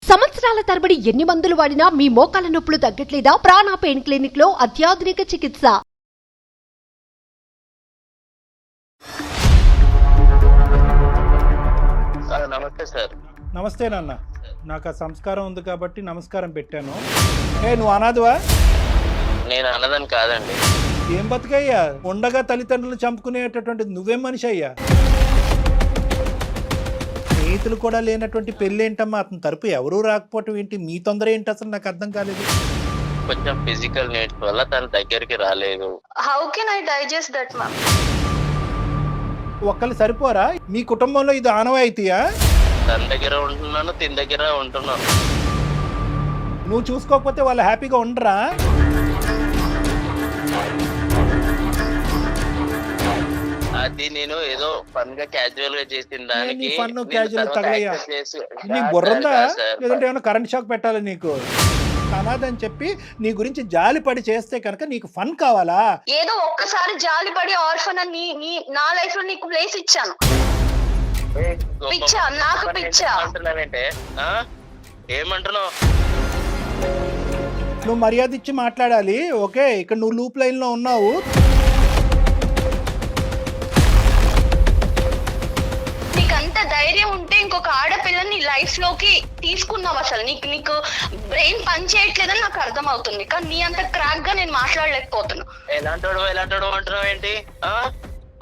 సంవత్సరాల తరబడి ఎన్ని మందులు వాడినా మీ మోకాల నొప్పులు తగ్గట్లేదా? ప్రాణ పెయిన్ క్లినిక్ లో అత్యాధునిక చికిత్స. నమస్తే సార్. నమస్తే నాన్న. నాకు ఆ సంస్కారం ఉంది కాబట్టి నమస్కారం పెట్టాను. నువ్వు అనాథవా? నేను అన్నదని కాదండి. ఏం బతుకయ్యా, ఉండగా తల్లిదండ్రులు చంపుకునేటటువంటి నువ్వేం మనిషి అయ్యా? స్నేహితులు కూడా లేనటువంటి పెళ్ళి ఏంటమ్మా? అతని తరపు ఎవరూ రాకపోవటం ఏంటి? మీ తొందర ఏంటి అసలు? నాకు అర్థం కాలేదు. కొంచెం ఫిజికల్ నీడ్స్ వల్ల తన దగ్గరికి రాలేదు. How can I digest that, ma'am? ఒక్కళ్ళు సరిపోరా? మీ కుటుంబంలో ఇది ఆనవాయితీయా? తన దగ్గర ఉంటున్నాను, తిన దగ్గర ఉంటున్నాను. నువ్వు చూసుకోకపోతే వాళ్ళు హ్యాపీగా ఉండరా? అది నేను ఏదో ఫన్ గా క్యాజువల్ గా చేసిన దానికి ఫన్ క్యాజువల్ తగలయ్యా. నీకు బుర్రందా? లేదంటే ఏమైనా కరెంట్ షాక్ పెట్టాలి నీకు? అనాథని చెప్పి నీ గురించి జాలి పడి చేస్తే కనుక నీకు ఫన్ కావాలా? ఏదో ఒక్కసారి జాలిపడి ఆర్ఫన్ అని నా లైఫ్ లో నీకు ప్లేస్ ఇచ్చాను. పిచ్చా, నాకు పిచ్చా. అంటున్నావేంటే? ఏమంటున్నావు? నువ్వు మర్యాద ఇచ్చి మాట్లాడాలి. ఓకే, ఇక్కడ నువ్వు లూప్ లైన్ లో ఉన్నావు. నీకంత ధైర్యం ఉంటే ఇంకొక ఆడపిల్లని లైఫ్ లోకి తీసుకున్నావు. అసలు నీకు బ్రెయిన్ పని చేయట్లేదని నాకు అర్థం అవుతుంది, కానీ నీ అంత క్రాక్ గా నేను మాట్లాడలేకపోతున్నా. ఎలాంటోడు అంటున్నావు ఏంటి?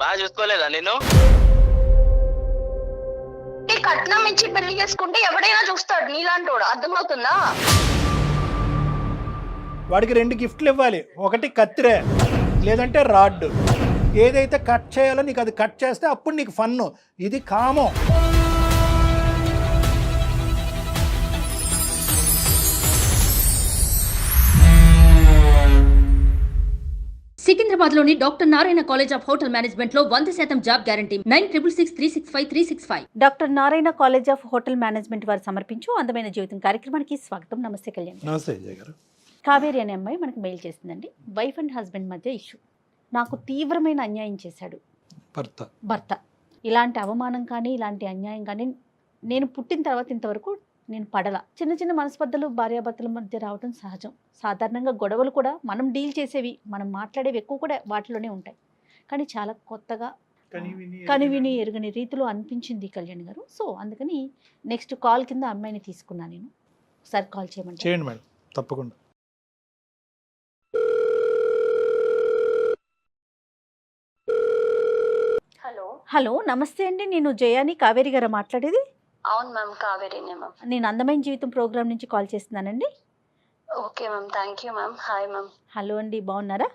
బాగా చూసుకోలేదా నేను? కట్నం ఇచ్చి పెళ్లి చేసుకుంటే ఎవడైనా చూస్తాడు నీలాంటోడు, అర్థమవుతుందా? వాడికి 2 గిఫ్ట్లు ఇవ్వాలి. ఒకటి కత్తిరే, లేదంటే రాడ్. ఏదైతే కట్ చేయాలో నీకు అది కట్ చేస్తే అప్పుడు నీకు ఫన్ను. ఇది కామం. సికింద్రాబాద్లోని doctor Narayana college of hotel management లో 100% job guarantee. 966365 doctor Narayana college of hotel management వారు సమర్పించు అందమైన జీవితం కార్యక్రమానికి స్వాగతం. నమస్తే కళ్యాణ్. నమస్తే జయ గారు. కావేరి అనే అమ్మాయి మనకు మెయిల్ చేసిందండి. వైఫ్ అండ్ హస్బెండ్ మధ్య ఇష్యూ. నాకు తీవ్రమైన అన్యాయం చేశాడు భర్త. ఇలాంటి అవమానం కానీ ఇలాంటి అన్యాయం కానీ నేను పుట్టిన తర్వాత ఇంతవరకు నేను పడలా. చిన్న చిన్న మనస్పర్ధలు భార్యాభర్తల మధ్య రావడం సహజం. సాధారణంగా గొడవలు కూడా మనం డీల్ చేసేవి, మనం మాట్లాడేవి ఎక్కువ కూడా వాటిలోనే ఉంటాయి. కానీ చాలా కొత్తగా కనివిని ఎరుగని రీతిలో అనిపించింది కళ్యాణ్ గారు. సో అందుకని నెక్స్ట్ కాల్ కింద అమ్మాయిని తీసుకున్నా నేను. ఒకసారి కాల్ చేయండి మేడం, తప్పకుండా. హలో, నమస్తే అండి. నేను జయాని, కావేరి గారు మాట్లాడేది. అవును మ్యామ్, కావేరీనే మ్యామ్. నేను అందమైన జీవితం ప్రోగ్రామ్ నుంచి కాల్ చేస్తున్నానండి. Okay ma'am, thank you ma'am. Hi ma'am. Hello అండి, బాగున్నారా?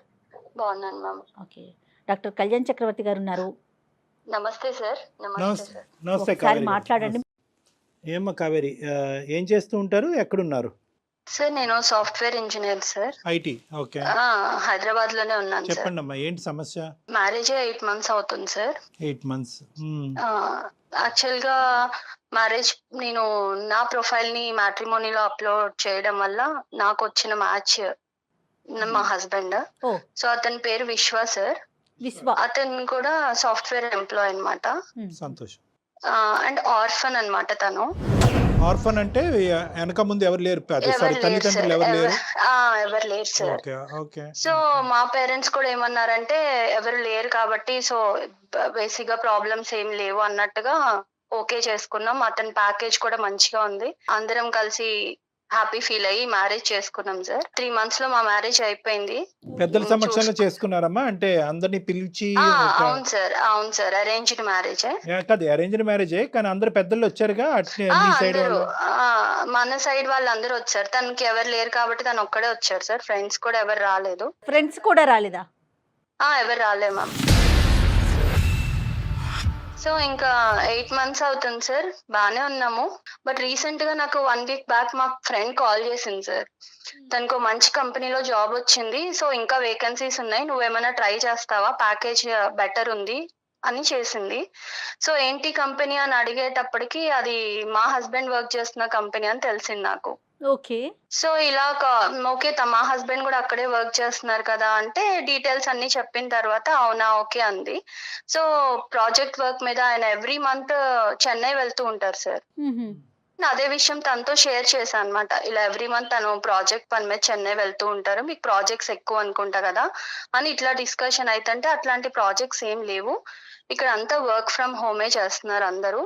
బాగున్నాను మ్యామ్. ఓకే, డాక్టర్ కళ్యాణ్ చక్రవర్తి గారు ఉన్నారు. నమస్తే సార్. నమస్తే సార్. నమస్తే ఒకసారి కావేరి. మాట్లాడండి. ఏమ్మా కావేరి, ఏం చేస్తూ ఉంటారు? ఎక్కడున్నారు? సార్ నేను software engineer sir. IT. Okay, Hyderabad లోనే ఉన్నాను సార్. చెప్పండి అమ్మా, ఏంటి సమస్య? మ్యారేజ్ 8 months అవుతుంది సార్. 8 months. యాక్చువల్ గా మ్యారేజ్ నేను నా ప్రొఫైల్ ని మ్యాట్రిమోనీలో అప్లోడ్ చేయడం వల్ల నాకు వచ్చిన మ్యాచ్ మా హస్బెండ్. సో అతని పేరు విశ్వ సార్. అతను కూడా సాఫ్ట్వేర్ ఎంప్లాయ్ అన్నమాట. సంతోషం. అండ్ ఆర్ఫన్ అన్నమాట తను. ఆర్ఫన్ అంటే వెనక ముందు ఎవరు లేరు, తల్లిదండ్రులు ఎవరు లేరు? ఎవరు లేరు సార్. ఓకే. సో మా పేరెంట్స్ కూడా ఏమన్నారంటే ఎవరు లేరు కాబట్టి సో బేసిక్ గా ప్రాబ్లమ్స్ ఏం లేవు అన్నట్టుగా ఓకే చేసుకున్నాం. అతని ప్యాకేజ్ కూడా మంచిగా ఉంది. అందరం కలిసి హ్యాపీ ఫీల్ అయ్యి మ్యారేజ్ చేసుకున్నాం సార్. 3 months లో మా మ్యారేజ్ అయిపోయింది. పెద్దల సమక్షంలో చేసుకున్నారమ్మా? అంటే అందరినీ పిలిచి? అవును సార్, అవును సార్. Arranged marriage. కాదు, అరేంజ్డ్ మ్యారేజే, కానీ అందరు పెద్దలు వచ్చారుగా మన సైడ్ వాళ్ళు అందరూ వచ్చారు. తనకి ఎవరు లేరు కాబట్టి తను ఒక్కడే వచ్చారు సార్. ఫ్రెండ్స్ కూడా ఎవరు రాలేదు. ఫ్రెండ్స్ కూడా రాలేదా? ఎవరు రాలే మ్యామ్. సో ఇంకా 8 months అవుతుంది సార్. బానే ఉన్నాము. బట్ రీసెంట్ గా నాకు 1 week బ్యాక్ మా ఫ్రెండ్ కాల్ చేసింది సార్. తనకు మంచి కంపెనీలో జాబ్ వచ్చింది. సో ఇంకా వేకెన్సీస్ ఉన్నాయి, నువ్వేమైనా ట్రై చేస్తావా, ప్యాకేజ్ బెటర్ ఉంది అని చేసింది. సో ఏంటి కంపెనీ అని అడిగేటప్పటికి అది మా హస్బెండ్ వర్క్ చేస్తున్న కంపెనీ అని తెలిసింది నాకు. ఓకే. సో ఇలా ఓకే, మా హస్బెండ్ కూడా అక్కడే వర్క్ చేస్తున్నారు కదా అంటే డీటెయిల్స్ అన్ని చెప్పిన తర్వాత అవునా ఓకే అంది. సో ప్రాజెక్ట్ వర్క్ మీద ఆయన ఎవ్రీ మంత్ చెన్నై వెళ్తూ ఉంటారు సార్. అదే విషయం తనతో షేర్ చేశాను అనమాట. ఇలా ఎవ్రీ మంత్ తను ప్రాజెక్ట్ పని మీద చెన్నై వెళ్తూ ఉంటారు, మీకు ప్రాజెక్ట్స్ ఎక్కువ అనుకుంటా కదా అని ఇట్లా డిస్కషన్ అయితే అట్లాంటి ప్రాజెక్ట్స్ ఏం లేవు, ఇక్కడ అంతా వర్క్ ఫ్రమ్ హోమే చేస్తున్నారు అందరూ,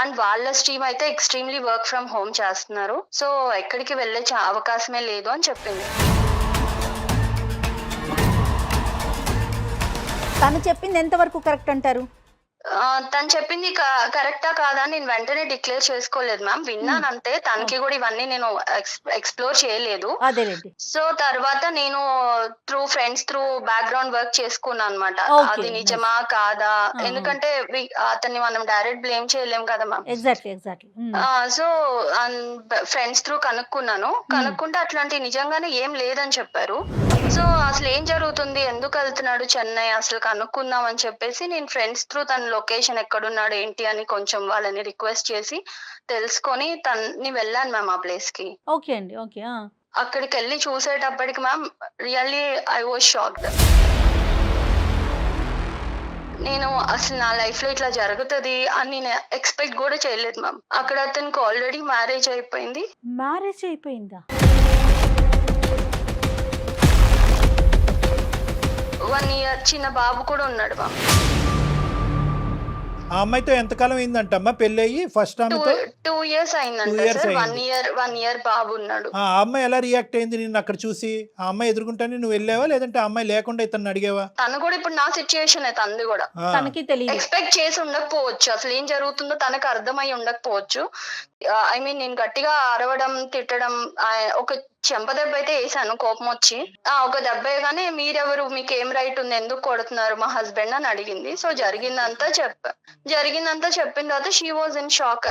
అండ్ వాళ్ళ స్ట్రీమ్ అయితే ఎక్స్ట్రీమ్లీ వర్క్ ఫ్రమ్ హోమ్ చేస్తున్నారు, సో ఎక్కడికి వెళ్ళే అవకాశమే లేదు అని చెప్పింది. తను చెప్పింది ఎంతవరకు కరెక్ట్ అంటారు? తను చెప్పింది కరెక్టా కాదా నేను వెంటనే డిక్లేర్ చేసుకోలేదు మ్యామ్, విన్నాను అంతే. తనకి కూడా ఇవన్నీ నేను ఎక్స్ప్లోర్ చేయలేదు. సో తర్వాత నేను through friends through background work చేసుకున్నాను అనమాట, అది నిజమా కాదా, ఎందుకంటే అతన్ని మనం డైరెక్ట్ బ్లేమ్ చేయలేం కదా మ్యామ్. సో ఫ్రెండ్స్ త్రూ కనుక్కుంటే అట్లాంటి నిజంగానే ఏం లేదని చెప్పారు. సో అసలు ఏం జరుగుతుంది, ఎందుకు వెళ్తున్నాడు చెన్నై అసలు కనుక్కుందాం అని చెప్పేసి నేను ఫ్రెండ్స్ త్రూ తన లొకేషన్ ఎక్కడున్నాడు ఏంటి అని కొంచెం వాళ్ళని రిక్వెస్ట్ చేసి తెలుసుకొని తన్ని వెళ్ళాను మ్యామ్ ఆ ప్లేస్ కి. ఓకే అండి, ఓకే. అక్కడికి వెళ్ళి చూసేటప్పటికి ma'am really I was shocked. నేను అసలు నా లైఫ్ లో ఇట్లా జరుగుతుంది అని నేను ఎక్స్పెక్ట్ కూడా చేయలేదు మ్యామ్. అక్కడ అతనికి ఆల్రెడీ మ్యారేజ్ అయిపోయింది. మ్యారేజ్ అయిపోయిందా? 1 year చిన్న బాబు కూడా ఉన్నాడు మ్యామ్. ఆ అమ్మాయితో ఎంతకాలం అయిందంటమ్మా పెళ్లి అయ్యి? ఫస్ట్ ఆమెతో 2 years అయిందంట సార్. 1 year బాబు ఉన్నాడు. ఆ అమ్మాయి ఎలా రియాక్ట్ అయింది నిన్ను అక్కడ చూసి? ఆ అమ్మాయి ఎదుర్కొంటానే నువ్వు వెళ్ళావా, లేదంటే ఆ అమ్మాయి లేకుండా ఇతను అడిగావా? తను కూడా ఇప్పుడు నా సిచ్యుయేషన్ తనది కూడా తనకి తెలియదు, ఎక్స్పెక్ట్ చేసి ఉండకపోవచ్చు, అసలు ఏం జరుగుతుందో తనకు అర్థమై ఉండకపోవచ్చు. ఐ మీన్ నేను గట్టిగా అరవడం తిట్టడం, ఒక చెంప దెబ్బ అయితే వేసాను కోపం వచ్చి. ఒక దెబ్బ వేయగానే మీరెవరు, మీకు ఏం రైట్ ఉంది, ఎందుకు కొడుతున్నారు మా హస్బెండ్ అని అడిగింది. సో జరిగిందంతా చెప్పిన తర్వాత షీ వాజ్ ఇన్ షాక్.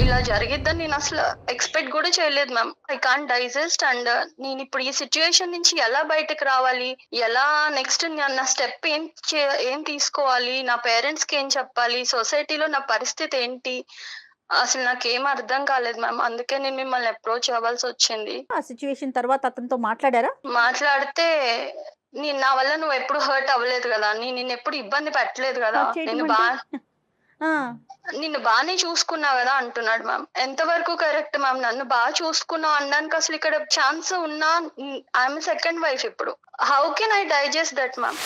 ఇలా జరిగిద్దని నేను అసలు ఎక్స్పెక్ట్ కూడా చేయలేదు ma'am. I can't digest. And నేను ఇప్పుడు ఈ సిచ్యువేషన్ నుంచి ఎలా బయటకు రావాలి, ఎలా నెక్స్ట్ నా స్టెప్ ఏం తీసుకోవాలి, నా పేరెంట్స్ కి ఏం చెప్పాలి, సొసైటీలో నా పరిస్థితి ఏంటి, అసలు నాకేం అర్థం కాలేదు మ్యామ్. అందుకే నేను మిమ్మల్ని అప్రోచ్ అవ్వాల్సి వచ్చింది. ఆ సిచ్యువేషన్ తర్వాత అతనితో మాట్లాడారా? మాట్లాడితే నా వల్ల నువ్వు ఎప్పుడు హర్ట్ అవ్వలేదు కదా, నేను ఎప్పుడు ఇబ్బంది పెట్టలేదు కదా, నిన్ను బాగానే చూసుకున్నా కదా అంటున్నాడు మ్యామ్. ఎంతవరకు కరెక్ట్ మ్యామ్? నన్ను బాగా చూసుకున్నావు అనడానికి అసలు ఇక్కడ ఛాన్స్ ఉన్నా, ఐఎమ్ సెకండ్ వైఫ్ ఇప్పుడు. How can I digest that ma'am?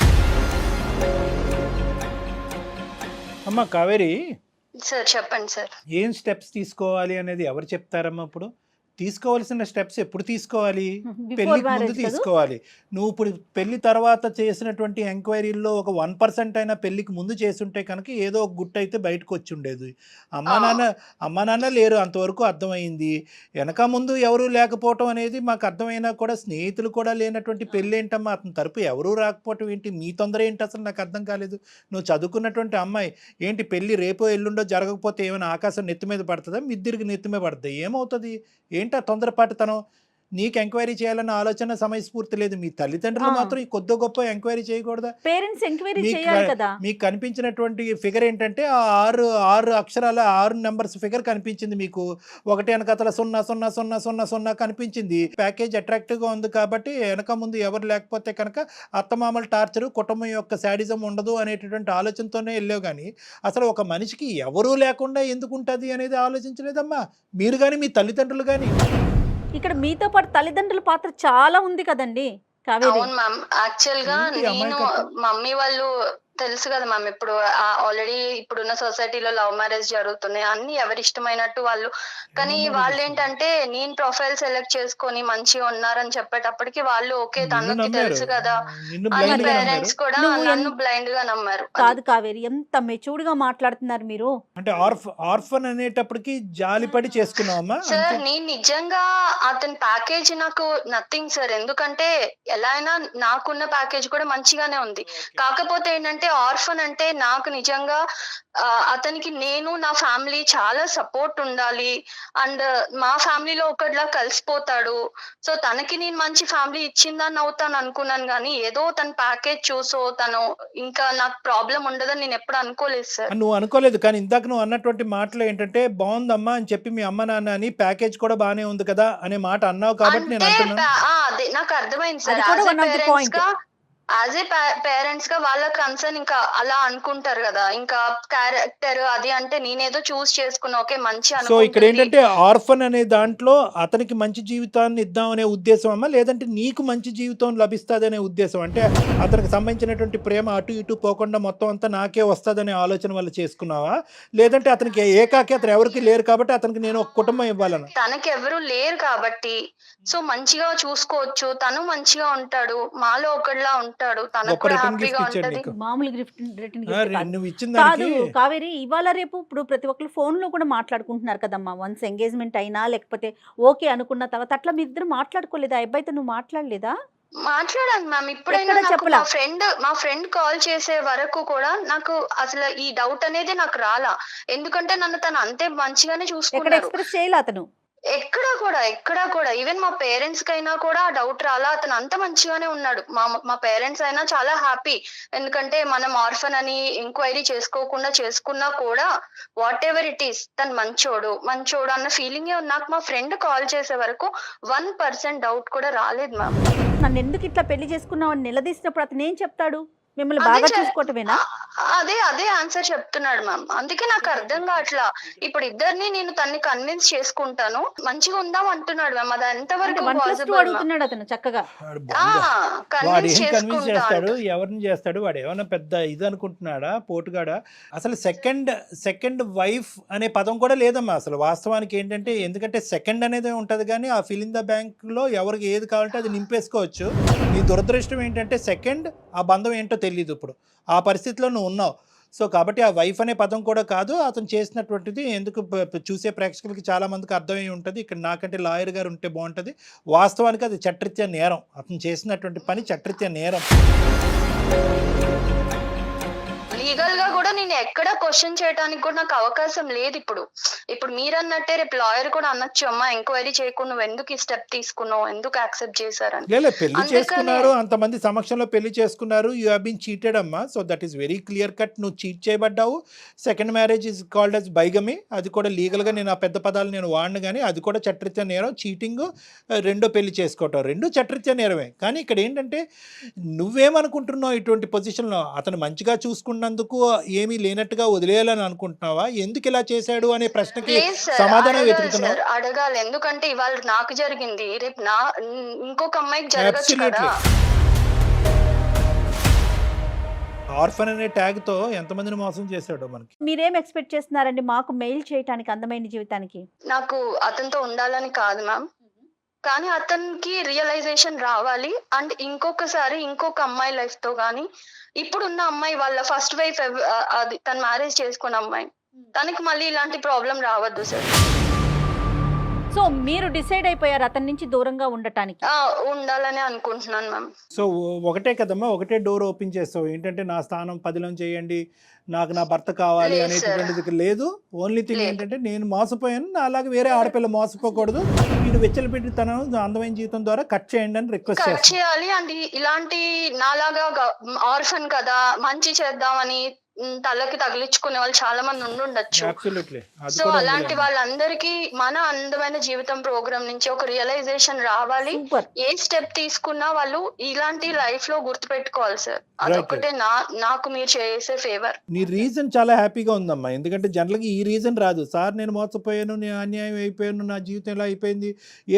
అమ్మా కావేరి, సార్ చెప్పండి సార్. ఏం స్టెప్స్ తీసుకోవాలి అనేది ఎవరు చెప్తారమ్మా? ఇప్పుడు తీసుకోవాల్సిన స్టెప్స్ ఎప్పుడు తీసుకోవాలి? పెళ్లికి ముందు తీసుకోవాలి. నువ్వు ఇప్పుడు పెళ్లి తర్వాత చేసినటువంటి ఎంక్వైరీల్లో ఒక 1% అయినా పెళ్లికి ముందు చేసుంటే కనుక ఏదో ఒక గుట్టు అయితే బయటకు వచ్చి ఉండేది. అమ్మా నాన్న లేరు అంతవరకు అర్థమైంది. వెనక ముందు ఎవరు లేకపోవటం అనేది మాకు అర్థమైనా కూడా స్నేహితులు కూడా లేనటువంటి పెళ్ళి ఏంటమ్మా? అతని తరపు ఎవరూ రాకపోవటం ఏంటి? మీ తొందర ఏంటి అసలు నాకు అర్థం కాలేదు. నువ్వు చదువుకున్నటువంటి అమ్మాయి ఏంటి, పెళ్ళి రేపో ఎల్లుండో జరగకపోతే ఏమైనా ఆకాశం నెత్తి మీద పడుతుందా, మిద్దిరికి నెత్తి మీద పడుతుంది? ఏమవుతుంది? ఏంటా తొందరపాటుతనం? నీకు ఎంక్వైరీ చేయాలన్న ఆలోచన సమయస్ఫూర్తి లేదు. మీ తల్లిదండ్రులు మాత్రం ఈ కొద్ది గొప్ప ఎంక్వైరీ చేయకూడదా? పేరెంట్స్ ఎంక్వైరీ చేయాలి కదా. మీకు కనిపించినటువంటి ఫిగర్ ఏంటంటే ఆ 6 అక్షరాల 6 నెంబర్స్ ఫిగర్ కనిపించింది మీకు. ఒకటి వెనకతల 00000 కనిపించింది. ప్యాకేజ్ అట్రాక్టివ్ గా ఉంది కాబట్టి వెనక ముందు ఎవరు లేకపోతే కనుక అత్తమామల టార్చర్, కుటుంబం యొక్క శాడిజం ఉండదు అనేటటువంటి ఆలోచనతోనే వెళ్ళావు. కానీ అసలు ఒక మనిషికి ఎవరూ లేకుండా ఎందుకు ఉంటుంది అనేది ఆలోచించలేదమ్మా మీరు కానీ మీ తల్లిదండ్రులు కానీ. ఇక్కడ మీతో పాటు తల్లిదండ్రుల పాత్ర చాలా ఉంది కదండి కావేరి. అవును మ్యామ్. యాక్చువల్ గా నేను మమ్మీ వాళ్ళు తెలుసు కదా మ్యామ్, ఇప్పుడు ఆల్రెడీ ఇప్పుడున్న సొసైటీలో లవ్ మ్యారేజ్ జరుగుతున్నాయి, అన్ని ఎవరి ఇష్టమైనట్టు వాళ్ళు. కానీ వాళ్ళు ఏంటంటే నేను ప్రొఫైల్ సెలెక్ట్ చేసుకొని మంచిగా ఉన్నారని చెప్పేటప్పటికి వాళ్ళు ఓకే తనకి తెలుసు కదా అని పేరెంట్స్ కూడా నన్ను బ్లైండ్ గా నమ్మారు. కాదు కావేరి, ఎంత మెచ్యూర్డ్ గా మాట్లాడుతున్నారు మీరు. అంటే ఆర్ఫన్ అనేటప్పటికి జాలిపడి చేసుకున్నావమ్మా? సార్ నేను నిజంగా అతని ప్యాకేజ్ నాకు నథింగ్ సార్, ఎందుకంటే ఎలా అయినా నాకున్న ప్యాకేజ్ కూడా మంచిగానే ఉంది. కాకపోతే ఏంటంటే ఆర్ఫన్ అంటే నాకు నిజంగా అతనికి నేను నా ఫ్యామిలీ చాలా సపోర్ట్ ఉండాలి, అండ్ మా ఫ్యామిలీలో ఒకటిలా కలిసిపోతాడు. సో తనకి నేను మంచి ఫ్యామిలీ ఇచ్చిందని అవుతాను అనుకున్నాను, కానీ ఏదో తన ప్యాకేజ్ చూసో తను ఇంకా నాకు ప్రాబ్లం ఉండదని నేను ఎప్పుడు అనుకోలేదు సార్. నువ్వు అనుకోలేదు, కానీ ఇందాక నువ్వు అన్నటువంటి మాటలు ఏంటంటే బాగుందమ్మా అని చెప్పి మీ అమ్మ నాన్న అని ప్యాకేజ్ కూడా బానే ఉంది కదా అనే మాట అన్నావు కాబట్టి నేను అంటున్నా. అదే నాకు అర్థమైంది సార్. యాజ్ ఏ పేరెంట్స్ గా వాళ్ళ కన్సర్న్ ఇంకా అలా అనుకుంటారు కదా, ఇంకా క్యారెక్టర్ అది అంటే నేనేదో చూస్ చేసుకున్నా, ఓకే మంచి సో ఇక్కడ అనుకుంటుంది. ఏంటంటే ఆర్ఫన్ అనే దాంట్లో అతనికి మంచి జీవితాన్ని ఇద్దాం అనే ఉద్దేశం అమ్మా, లేదంటే నీకు మంచి జీవితం లభిస్తుంది అనే ఉద్దేశం? అంటే అతనికి సంబంధించినటువంటి ప్రేమ అటు ఇటు పోకుండా మొత్తం అంతా నాకే వస్తుందనే ఆలోచన వల్ల చేసుకున్నావా, లేదంటే అతనికి ఏకాకి అతను ఎవరికి లేరు కాబట్టి అతనికి నేను ఒక కుటుంబం ఇవ్వాలన్నా? తనకి ఎవరు లేరు కాబట్టి సో మంచిగా చూసుకోవచ్చు, తను మంచిగా ఉంటాడు, మాలో ఒకళ్ళలా ఉంటాడు, తనకు గొప్ప కూడా రిటర్న్ హ్యాపీగా గిఫ్ట్ ఇచ్చాడు ఉంటది. నీకు. మామూలు రిటర్న్ ఆ, గిఫ్ట్ కాదు. నువ్వు ఇచ్చిన కాదు దానికి కావేరి, ఇవాళ రేపు ఇప్పుడు ప్రతి ఒక్కరు ఫోన్ లో కూడా మాట్లాడుకుంటున్నారు కదమ్మా. వన్స్ ఎంగేజ్మెంట్ అయినా లేకపోతే ఓకే అనుకున్న తర్వాత అట్లా మీ ఇద్దరు మాట్లాడుకోలేదా? అబ్బాయితో నువ్వు మాట్లాడలేదా? మాట్లాడాను మ్యామ్. ఇప్పుడైనా ఎక్కడ నాకు చెప్పలా? మా ఫ్రెండ్ కాల్ చేసే వరకు కూడా నాకు అసలు ఈ డౌట్ అనేది నాకు రాలా, ఎందుకంటే నన్ను తను అంతే మంచిగానే ఎక్కడ చూసుకున్నారు. ఎక్స్ప్రెస్ చేయలే అతను? ఎక్కడా కూడా ఈవెన్ మా పేరెంట్స్ కైనా కూడా ఆ డౌట్ రాలా, అతను అంత మంచిగానే ఉన్నాడు. మా పేరెంట్స్ అయినా చాలా హ్యాపీ, ఎందుకంటే మనం ఆర్ఫన్ అని ఎంక్వైరీ చేసుకున్నా కూడా వాట్ ఎవర్ ఇట్ ఈస్ తను మంచోడు అన్న ఫీలింగ్ నాకు మా ఫ్రెండ్ కాల్ చేసే వరకు 1% డౌట్ కూడా రాలేదు మ్యామ్. నన్ను ఎందుకు ఇట్లా పెళ్లి చేసుకున్నావు అని నిలదీసినప్పుడు అతను ఏం చెప్తాడు? మిమ్మల్ని అదే బాగా చె- చూసుకోవటమేనా? అదే ఆన్సర్ చెప్తున్నాడు మ్యామ్. అందుకే నాకు అర్థం కావట్లా. ఇప్పుడు ఇద్దరిని నేను తన్ని కన్విన్స్ చేసుకుంటాను, మంచిగా ఉందాం అంటున్నాడు మ్యామ్. అది అంటే ఎంతవరకు 1+2 పాసిబుల్? అడుగుతున్నాడు అతను చక్కగా. వాడు బాగుందా? వాడు కన్విన్స్ ఏం కన్విన్స్ చేసుకుంటా చేస్తాడు, అంట. ఎవరిని చేస్తాడు? వాడు ఏమైనా పెద్ద ఇది అనుకుంటున్నాడా, పోటుగాడా? అసలు సెకండ్ వైఫ్ అనే పదం కూడా లేదమ్మా అసలు వాస్తవానికి. ఏంటంటే ఎందుకంటే సెకండ్ అనేది ఉంటుంది కానీ ఆ ఫిల్ ఇన్ ద బ్యాంక్లో ఎవరికి ఏది కావాలంటే అది నింపేసుకోవచ్చు. నీ దురదృష్టం ఏంటంటే సెకండ్ ఆ బంధం ఏంటో తెలియదు. ఇప్పుడు ఆ పరిస్థితిలో నువ్వు ఉన్నావు. సో కాబట్టి ఆ వైఫ్ అనే పదం కూడా కాదు అతను చేసినటువంటిది. ఎందుకు చూసే ప్రేక్షకులకి చాలా మందికి అర్థమై ఉంటుంది. ఇక్కడ నాకంటే లాయర్ గారు ఉంటే బాగుంటుంది. వాస్తవానికి అది చట్టరీత్యా నేరం. అతను చేసినటువంటి పని చట్టరీత్యా నేరం. లీగల్ గా కూడా నేను ఎక్కడ క్వశ్చన్ చేయడానికి కూడా నాకు అవకాశం లేదు. ఇప్పుడు మీరు అన్నట్టే రేపు లాయర్ కూడా అనొచ్చు, అమ్మా ఎంక్వైరీ చేయకుండా నువ్వు ఎందుకు ఈ స్టెప్ తీసుకున్నావు, ఎందుకు యాక్సెప్ట్ చేశారని. లేదు పెళ్లి అందుకనే- చేసుకున్నారు, అంతమంది సమక్షంలో పెళ్లి చేసుకున్నారు. యూ హ్యావ్ బీన్ చీటెడ్ అమ్మా. So that is very clear cut. నువ్వు చీట్ చేయబడ్డావు. Second marriage is called as bigamy. అది కూడా లీగల్గా నేను ఆ పెద్ద పదాలు నేను వాడిను కానీ అది కూడా చట్టరీత్యా నేరం. చీటింగ్, రెండో పెళ్లి చేసుకోవటం రెండు చట్టరీత్యా నేరమే. కానీ ఇక్కడ ఏంటంటే నువ్వేమనుకుంటున్నావు ఇటువంటి పొజిషన్లో? అతను మంచిగా చూసుకున్నందుకు ఏమీ లేనట్టుగా వదిలేయాలని అనుకుంటున్నావా? ఎందుకు ఇలా చేశాడు అనే ప్రశ్నకి లేదు సార్, సమాధానం అడగాలి వెతుకుతున్నావు. సార్, అడగాలి. ఎందుకంటే ఇవాళ నాకు జరిగింది, రేపు ఇంకొక అమ్మాయికి జరగచ్చు కదా. ఆర్ఫన్ అనే ట్యాగ్ తో ఎంతమందిని మోసం చేశాడో మనకి. మీరేం ఎక్స్పెక్ట్ చేస్తున్నారండి మాకు మెయిల్ చేయడానికి అందమైన జీవితానికి? నాకు అతనితో ఉండాలని కాదు మ్యామ్, కానీ అతనికి రియలైజేషన్ రావాలి. అండ్ ఇంకొకసారి ఇంకొక అమ్మాయి లైఫ్ తో గానీ, ఇప్పుడున్న అమ్మాయి వాళ్ళ ఫస్ట్ వైఫ్ అది తను మ్యారేజ్ చేసుకున్న అమ్మాయి, తనకి మళ్ళీ ఇలాంటి ప్రాబ్లం రావద్దు సార్. సో మీరు డిసైడ్ అయిపోయారు అతని నుంచి దూరంగా ఉండటానికి? ఉండాలని అనుకుంటున్నాను మ్యామ్. సో ఒకటే కదమ్మా, ఒకటే డోర్ ఓపెన్ చేస్తావు. ఏంటంటే నా స్థానం 10లో చేయండి, నాకు నా భర్త కావాలి లేదు అనేటువంటిది లేదు. ఓన్లీ థింగ్ లేదు. ఏంటంటే నేను మోసపోయాను, నా అలాగే వేరే ఆడపిల్ల మోసపోకూడదు. వీడు వెచ్చలపెట్టి తన అందమైన జీవితం ద్వారా కట్ చేయండి అని రిక్వెస్ట్ కట్ చేస్తాను. చేయాలి. అండ్ ఇలాంటి నాలాగా ఆర్ఫన్ కదా మంచి చేద్దామని తలకి తగిలించుకునే వాళ్ళు చాలా మంది ఉండుండొచ్చు. అబ్సల్యూట్లీ. అది సో కూడా అలాంటి ఉందిలే. వాళ్ళందరికీ మన అందమైన జీవితం ప్రోగ్రామ్ నుంచి ఒక రియలైజేషన్ రావాలి. సూపర్. ఏ స్టెప్ తీసుకున్నా వాళ్ళు ఇలాంటి లైఫ్ లో గుర్తు పెట్టుకోవాలి సార్. అదొకటే నాకు మీరు చేసే ఫేవర్. నీ రీజన్ చాలా హ్యాపీగా ఉందమ్మా. ఎందుకంటే జనరల్గా ఈ రీజన్ రాదు. సార్ నేను మోసపోయాను, నేను అన్యాయం అయిపోయాను, నా జీవితం ఎలా అయిపోయింది,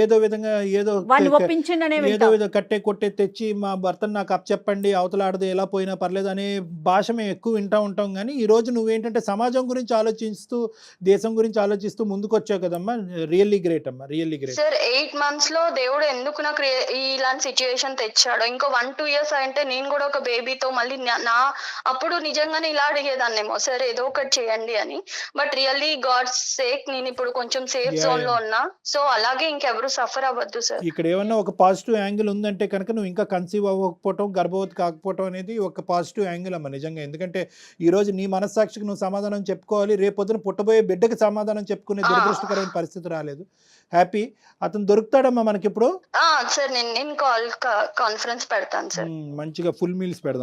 ఏదో విధంగా ఏదో వాడిని ఒప్పించండి అనే ఏదో వింటాం. ఏదో కట్టే కొట్టే తెచ్చి మా భర్తను నాకు అప్పచెప్పండి, అవతల ఆడదు ఎలా పోయినా పర్లేదు అనే భాష మేము ఎక్కువ వింటూ ఉంటాం. కానీ ఈ రోజు నువ్వేంటంటే సమాజం గురించి ఆలోచిస్తూ, దేశం గురించి ఆలోచిస్తూ ముందుకు వచ్చావు కదమ్మా. రియల్లీ గ్రేట్ అమ్మా, రియల్లీ గ్రేట్. సార్ 8 months లో దేవుడు ఎందుకు నాకు ఇలాంటి సిచ్యుయేషన్ తెచ్చాడు. ఇంకో 1-2 years అంటే నేను కూడా ఒక బేబీతో మళ్ళీ అప్పుడు నిజంగానే ఇలా అడిగేదాన్నేమో, సార్ ఏదో ఒకటి చేయండి అని. బట్ రియల్లీ గాడ్ సేక్ నేను ఇప్పుడు కొంచెం సేఫ్ జోన్ లో ఉన్నా. సో అలాగే ఇంకెవరు సఫర్ అవ్వద్దు సార్. ఇక్కడ ఏమన్నా ఒక పాజిటివ్ యాంగిల్ ఉందంటే కనుక నువ్వు ఇంకా కన్సీవ్ అవ్వకపోవటం, గర్భవతి కాకపోవటం అనేది ఒక పాజిటివ్ యాంగిల్ అమ్మా నిజంగా. ఎందుకంటే ఈ రోజు నీ మనస్సాక్షికి నువ్వు సమాధానం చెప్పుకోవాలి. రేపొద్దున పుట్టబోయే బిడ్డకి సమాధానం చెప్పుకునే దురదృష్టకరమైన పరిస్థితి రాలేదు. హ్యాపీ. అతను దొరుకుతాడమ్మా మనకి ఇప్పుడు. సార్ నేను కాన్ఫరెన్స్ పెడతాను సార్. మంచిగా ఫుల్ మీల్స్ పెడదాం.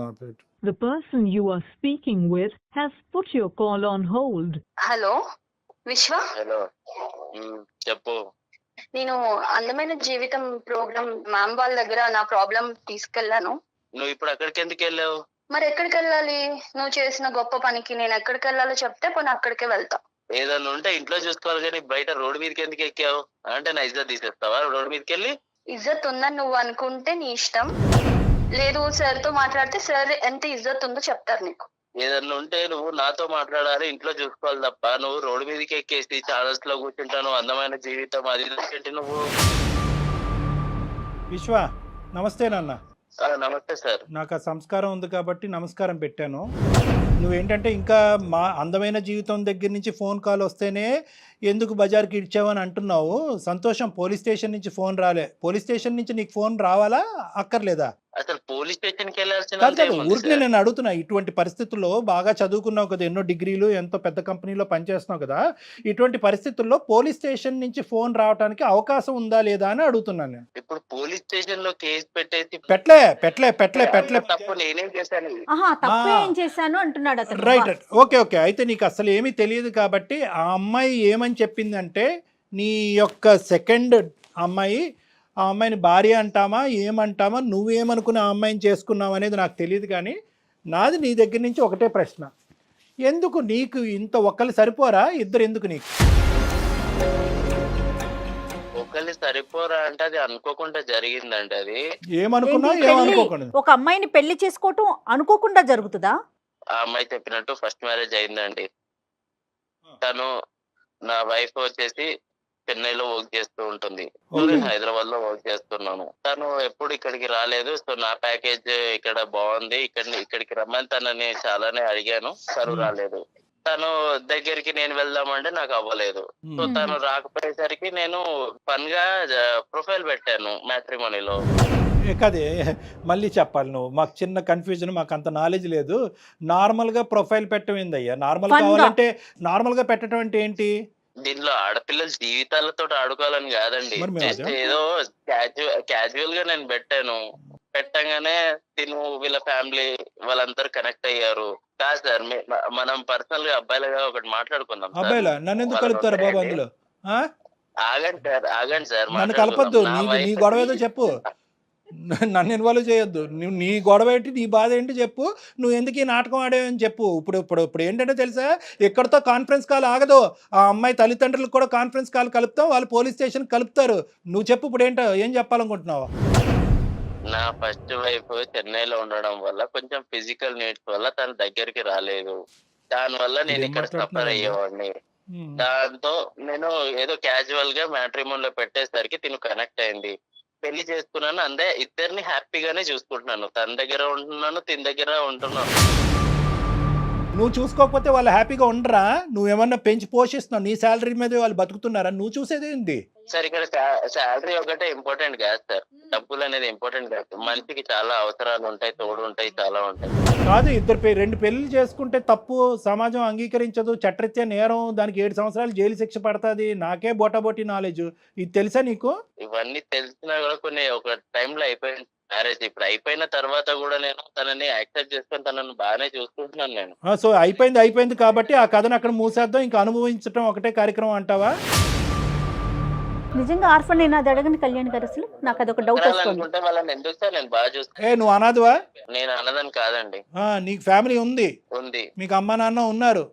The person you are speaking with has put your call on hold. Hello విశ్వ, హలో చెప్పు. నేను అందమైన జీవితం ప్రోగ్రామ్ మ్యామ్ వాళ్ళ దగ్గర నా ప్రాబ్లం తీసుకెళ్లాను. నువ్వు ఇప్పుడు అక్కడికి ఎందుకు వెళ్ళావు? మరి ఎక్కడికి వెళ్ళాలి? నువ్వు చేసిన గొప్ప పనికి నేను ఎక్కడికి వెళ్ళాలో చెప్తే పోనీ అక్కడికే వెళ్తా. ఏదన్నా ఉంటే ఇంట్లో చూసుకోవాలి కానీ బయట రోడ్డు మీదకి ఎందుకు ఎక్కావు? అంటే నా ఇజ్జత్ తీసేస్తావా రోడ్డు మీదకి వెళ్ళి? ఇజ్జత్ ఉందని నువ్వు అనుకుంటే నీ ఇష్టం, లేదు సార్ తో మాట్లాడితే సార్ ఎంత ఇజ్జత్ ఉందో చెప్తారు నీకు. ఏదన్నా ఉంటే నువ్వు నాతో మాట్లాడాలి, ఇంట్లో చూసుకోవాలి తప్ప నువ్వు రోడ్డు మీదకి ఎక్కేసి ఛానల్స్ లో కూర్చుంటాను అందమైన జీవితం అది ఏంటి నువ్వు? విశ్వ నమస్తే నాన్న. నమస్తే సార్. నాకు ఆ సంస్కారం ఉంది కాబట్టి నమస్కారం పెట్టాను. నువ్వేంటంటే ఇంకా మా అందమైన జీవితం దగ్గర నుంచి ఫోన్ కాల్ వస్తేనే ఎందుకు బజార్కి ఇచ్చావని అంటున్నావు. సంతోషం, పోలీస్ స్టేషన్ నుంచి ఫోన్ రాలే. పోలీస్ స్టేషన్ నుంచి నీకు ఫోన్ రావాలా అక్కర్లేదా? అసలు పోలీస్ స్టేషన్ కి వెళ్ళాల్సిన కాదు కాదు, ఊరికి నేను అడుగుతున్నా. ఇటువంటి పరిస్థితుల్లో బాగా చదువుకున్నావు కదా, ఎన్నో డిగ్రీలు, ఎంతో పెద్ద కంపెనీలో పనిచేస్తున్నావు కదా, ఇటువంటి పరిస్థితుల్లో పోలీస్ స్టేషన్ నుంచి ఫోన్ రావడానికి అవకాశం ఉందా లేదా అని అడుగుతున్నాను నేను. ఇప్పుడు పోలీస్ స్టేషన్ లో కేసు పెట్టేసి పెట్టలే పెట్టలే పెట్టలే పెట్టలే తప్పు నేనేం చేశాను? తప్పు ఏం చేశాను అంటున్నాడు అతను. రైట్. ఓకే ఓకే, అయితే నీకు అసలు ఏమీ తెలియదు కాబట్టి ఆ అమ్మాయి ఏమని చెప్పిందంటే నీ యొక్క సెకండ్ అమ్మాయి, ఆ అమ్మాయిని భార్య అంటామా ఏమంటామా, నువ్వేమనుకుని ఆ అమ్మాయిని చేసుకున్నావు అనేది నాకు తెలియదు. కానీ నాది నీ దగ్గర నుంచి ఒకటే ప్రశ్న, ఎందుకు నీకు ఇంత ఒక్కళ్ళు సరిపోరా, ఇద్దరు ఎందుకు నీకు? ఒకళ్ళు సరిపోరా అంటే అది అనుకోకుండా జరిగిందండి. అది ఏమనుకున్నా ఏంటి పెళ్లి? ఏమనుకోకూడదు. ఒక అమ్మాయిని పెళ్లి చేసుకోవటం అనుకోకుండా జరుగుతుందా? ఆ అమ్మాయి చెప్పినట్టు ఫస్ట్ మ్యారేజ్ అయిందండి. తను నా వైఫ్ వచ్చేసి చెన్నైలో వర్క్ చేస్తూ ఉంటుంది, నేను హైదరాబాద్ లో వర్క్ చేస్తున్నాను. తను ఎప్పుడు ఇక్కడికి రాలేదు. సో నా ప్యాకేజ్ ఇక్కడ బాగుంది, ఇక్కడికి రమ్మని తనని చాలానే అడిగాను, తను రాలేదు. తను దగ్గరికి నేను వెళ్దామంటే నాకు అవ్వలేదు. సో తను రాకపోయేసరికి నేను ఫన్ గా ప్రొఫైల్ పెట్టాను మ్యాట్రిమోనీలో. కదే మళ్ళీ చెప్పాలి నువ్వు, మాకు చిన్న కన్ఫ్యూజన్, మాకు అంత నాలెడ్జ్ లేదు. నార్మల్గా ప్రొఫైల్ పెట్టడం ఏందయ్యా? నార్మల్ కావాలంటే నార్మల్గా పెట్టడం అంటే ఏంటి? దీనిలో ఆడపిల్లల జీవితాలతో ఆడుకోవాలని కాదండి, మరి మేము జస్ట్ అదే. ఏదో క్యాజువల్ గా నేను పెట్టంగానే తిను వీళ్ళ ఫ్యామిలీ వాళ్ళందరూ కనెక్ట్ అయ్యారు. కాదు సార్, మనం పర్సనల్ గా అబ్బాయిలుగా ఒకటి మాట్లాడుకుందాం సార్. అబ్బాయిలా నన్ను ఎందుకు కలుపుతారు బాబు అందులో? ఆగండి సార్ నన్ను కలపద్దు. నీ గొడవ ఏదో చెప్పు, నన్ను ఇన్వాల్వ్ చేయొద్దు. నీ గొడవ ఏంటి, నీ బాధ ఏంటి చెప్పు. నువ్వు ఎందుకు ఈ నాటకం ఆడేవని చెప్పు. ఇప్పుడు ఏంటంటే తెలుసా, ఎక్కడితో కాన్ఫరెన్స్ కాల్ ఆగదు. ఆ అమ్మాయి తల్లిదండ్రులకు కూడా కాన్ఫరెన్స్ కాల్ కలుపుతాం, వాళ్ళు పోలీస్ స్టేషన్ కలుపుతారు. నువ్వు చెప్పు ఇప్పుడు ఏంటో, ఏం చెప్పాలనుకుంటున్నావు? నా ఫస్ట్ వైఫ్ చెన్నైలో ఉండడం వల్ల కొంచెం ఫిజికల్ నీడ్స్ వల్ల తన దగ్గరికి రాలేదు. దాని వల్ల నేను ఇక్కడ సఫర్ అయ్యేవాడిని. దాంతో నేను ఏదో క్యాజువల్ గా మ్యాట్రిమోన్ లో పెట్టేసరికి తిను కనెక్ట్ అయింది. పెళ్లి చేసుకున్నాను, అందే ఇద్దరిని హ్యాపీగానే చూసుకుంటున్నాను. తన దగ్గర ఉంటున్నాను, తిన దగ్గర ఉంటున్నాను. నువ్వు చూసుకోకపోతే వాళ్ళు హ్యాపీగా ఉండరా? నువ్వేమన్నా పెంచి పోషిస్తున్నావు, నీ శాలరీ మీద వాళ్ళు బతుకుతున్నారా? నువ్వు చూసేది ఏంటి సార్? ఇక్కడ శాలరీ ఒకటే ఇంపార్టెంట్ కాదు సార్, డబ్బులు అనేది ఇంపార్టెంట్ కాదు. మనిషికి చాలా అవసరాలు ఉంటాయి, తోడు ఉంటాయి, చాలా ఉంటాయి. కాదు, రెండు పెళ్లి చేసుకుంటే తప్పు, సమాజం అంగీకరించదు, చట్టరీత్యా నేరం, దానికి 7 సంవత్సరాలు జైలు శిక్ష పడుతుంది. నాకే బోటాబోటీ నాలెడ్జ్, ఇది తెలుసా నీకు? ఇవన్నీ తెలిసినా కూడా కొన్ని ఒక టైంలో అయిపోయింది మ్యారేజ్. ఇప్పుడు అయిపోయిన తర్వాత కూడా నేను తనని యాక్సెప్ట్ చేసుకొని తనని బాగానే చూసుకుంటున్నాను నేను. సో అయిపోయింది కాబట్టి ఆ కథను అక్కడ మూసేద్దాం, ఇంకా అనుభవించడం ఒకటే కార్యక్రమం అంటావా? నిజంగా ఆర్ఫన్ నేను అది అడగని కళ్యాణ్ గారు, అసలు నాకు అదొక డౌట్ వస్తుంది. అనుకుంటే వాళ్ళని ఎందుకు సార్ నేను బాగా చూస్తాను. నువ్వు అనాథవా? నేను అన్నదని కాదండి. నీకు ఫ్యామిలీ ఉంది, ఉంది, మీకు అమ్మ నాన్న ఉన్నారు.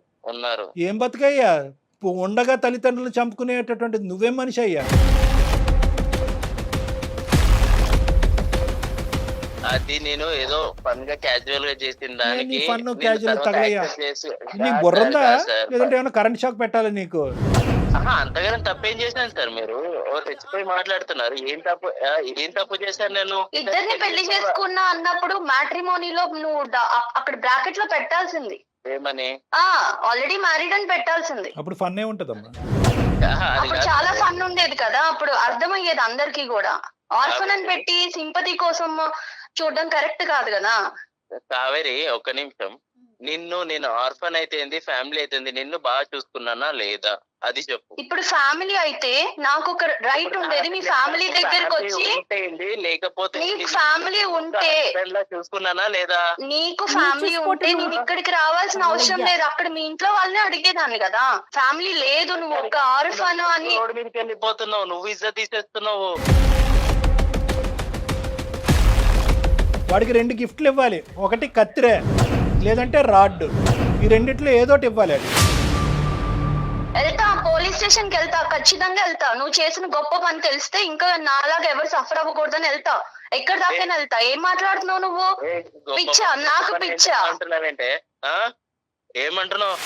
ఏం బతుకయ్యా, ఉండగా తల్లిదండ్రులు చంపుకునేటటువంటిది నువ్వేం మనిషి అయ్యా? అది నేను ఏదో ఫన్ గా క్యాజువల్ గా చేసిన దానికి ఫన్ క్యాజువల్ తగలయ్యా? నీకు బుర్రందా, లేదంటే ఏమైనా కరెంట్ షాక్ పెట్టాలి నీకు? అంతగానే తప్పేం చేశాను సార్? మీరు తెచ్చిపోయి మాట్లాడుతున్నారు. ఏం తప్పు చేశాను నేను? ఇద్దరిని పెళ్లి చేసుకున్నా అన్నప్పుడు మ్యాట్రిమోనీలో నువ్వు అక్కడ బ్రాకెట్ లో పెట్టాల్సింది ఏమని, ఆల్రెడీ మ్యారీడ్ అని పెట్టాల్సింది. అప్పుడు ఫన్ ఏ ఉంటదమ్మా. అప్పుడు చాలా ఫన్ ఉండేది కదా, అప్పుడు అర్థమయ్యేది అందరికి కూడా. ఆర్ఫన్ అని పెట్టి సింపతి కోసం చూడడం కరెక్ట్ కాదు కదా. కావేరి, ఒక్క నిమిషం. నేను ఆర్ఫన్ అయితే ఫ్యామిలీ అయితే నిన్ను బాగా చూసుకున్నానా లేదా అది చెప్పు. ఇప్పుడు ఫ్యామిలీ అయితే నాకు ఒక రైట్ ఉండేది, మీ ఫ్యామిలీ దగ్గరకు వచ్చి, లేకపోతే నీకు ఫ్యామిలీ ఉంటే చూసుకున్నానా లేదా? నీకు ఫ్యామిలీ ఉంటే నేను ఇక్కడికి రావాల్సిన అవసరం లేదు, అక్కడ మీ ఇంట్లో వాళ్ళని అడిగేదాన్ని కదా. ఫ్యామిలీ లేదు, నువ్వు ఒక ఆర్ఫన్ అని రోడ్డు మీదకి వెళ్ళిపోతున్నావు, నువ్వు ఇజ్జత్ తీసేస్తున్నావు. వాడికి 2 గిఫ్ట్లు ఇవ్వాలి. ఒకటి కత్తిరే, లేదంటే రాడ్. ఈ రెండిట్లో ఏదోటి ఇవ్వాలి. వెళ్తా, పోలీస్ స్టేషన్ కి వెళ్తా, ఖచ్చితంగా వెళ్తా. నువ్వు చేసిన గొప్ప పని తెలిస్తే ఇంకా నాలాగా ఎవరు సఫర్ అవ్వకూడదని వెళ్తా. ఎక్కడ దాకైనా వెళ్తా. ఏం మాట్లాడుతున్నావు నువ్వు? పిచ్చా? నాకు పిచ్చా? అంటున్నావేంటే? ఏమంటున్నావు?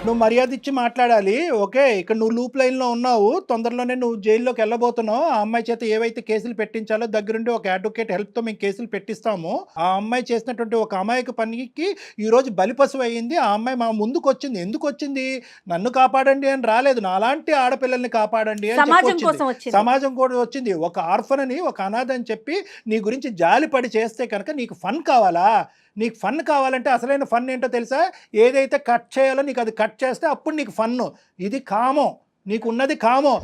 నువ్వు మర్యాద ఇచ్చి మాట్లాడాలి. ఓకే, ఇక్కడ నువ్వు లూప్ లైన్లో ఉన్నావు, తొందరలోనే నువ్వు జైల్లోకి వెళ్ళబోతున్నావు. ఆ అమ్మాయి చేత ఏవైతే కేసులు పెట్టించాలో దగ్గరుండి ఒక అడ్వకేట్ హెల్ప్తో మేము కేసులు పెట్టిస్తాము. ఆ అమ్మాయి చేసినటువంటి ఒక అమాయక పనికి ఈరోజు బలిపశువు అయ్యింది. ఆ అమ్మాయి మా ముందుకు వచ్చింది. ఎందుకు వచ్చింది? నన్ను కాపాడండి అని రాలేదు, నాలాంటి ఆడపిల్లల్ని కాపాడండి అని చెప్పి సమాజం కూడా వచ్చింది. ఒక ఆర్ఫన్ అని, ఒక అనాథ అని చెప్పి నీ గురించి జాలిపడి చేస్తే కనుక నీకు ఫన్ కావాలా? నీకు ఫన్ కావాలంటే అసలైన ఫన్ ఏంటో తెలుసా? ఏదైతే కట్ చేయాలో నీకు అది కట్ చేస్తే అప్పుడు నీకు ఫన్ను. ఇది కామం, నీకు ఉన్నది కామం.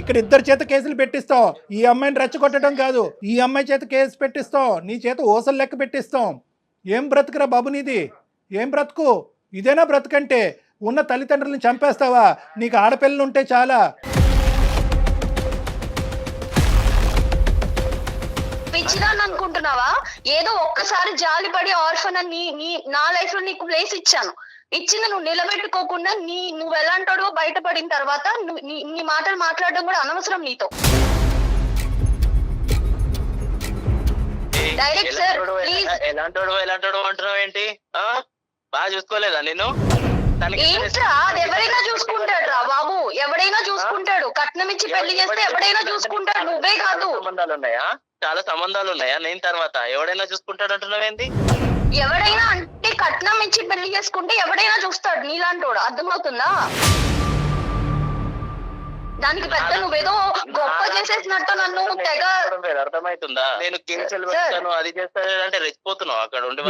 ఇక్కడ 2 చేత కేసులు పెట్టిస్తావు. ఈ అమ్మాయిని రెచ్చగొట్టడం కాదు, ఈ అమ్మాయి చేత కేసు పెట్టిస్తావు, నీ చేత ఓసలు లెక్క పెట్టిస్తాం. ఏం బ్రతుకురా బాబు నీది? ఏం బ్రతుకు? ఇదేనా బ్రతుకంటే? ఉన్న తల్లిదండ్రులను చంపేస్తావా? నీకు ఆడపిల్లలు ఉంటే చాలా. పిచ్చిదాన్ని అనుకుంటున్నావా? ఏదో ఒక్కసారి జాలిపడి ఆర్ఫన్ అని నా లైఫ్ లో నీకు ప్లేస్ ఇచ్చాను. ఇచ్చింది నువ్వు నిలబెట్టుకోకుండా నువ్వు ఎలాంటాడో బయటపడిన తర్వాత నీ మాటలు మాట్లాడడం కూడా అనవసరం నీతో. Direct sir please. ఎలాంటోడు అంటున్నావు ఏంటి? బాగా చూసుకోలేదా నేను? ఏంట్రా? ఎవరైనా చూసుకుంటాడు రా బాబు, ఎవడైనా చూసుకుంటాడు. కట్నం ఇచ్చి పెళ్లి చేస్తే ఎవడైనా చూసుకుంటాడు, నువ్వే కాదు. సంబంధాలు ఉన్నాయా? చాలా సంబంధాలు ఉన్నాయా? నేను తర్వాత ఎవడైనా చూసుకుంటాడు అంటున్నావేంటి? ఎవడైనా అంటే కట్నం ఇచ్చి పెళ్లి చేసుకుంటే ఎవడైనా చూస్తాడు నీలాంటోడు. అర్థమవుతుందా? దానికి పెద్ద నువ్వేదో గొప్ప చేసేసినట్టు నన్ను తెగ అర్థమవుతుందా? నేను కేసులు పెడతాను, అది చేస్తానంటే రెచ్చిపోతున్నావు. అక్కడ ఉండి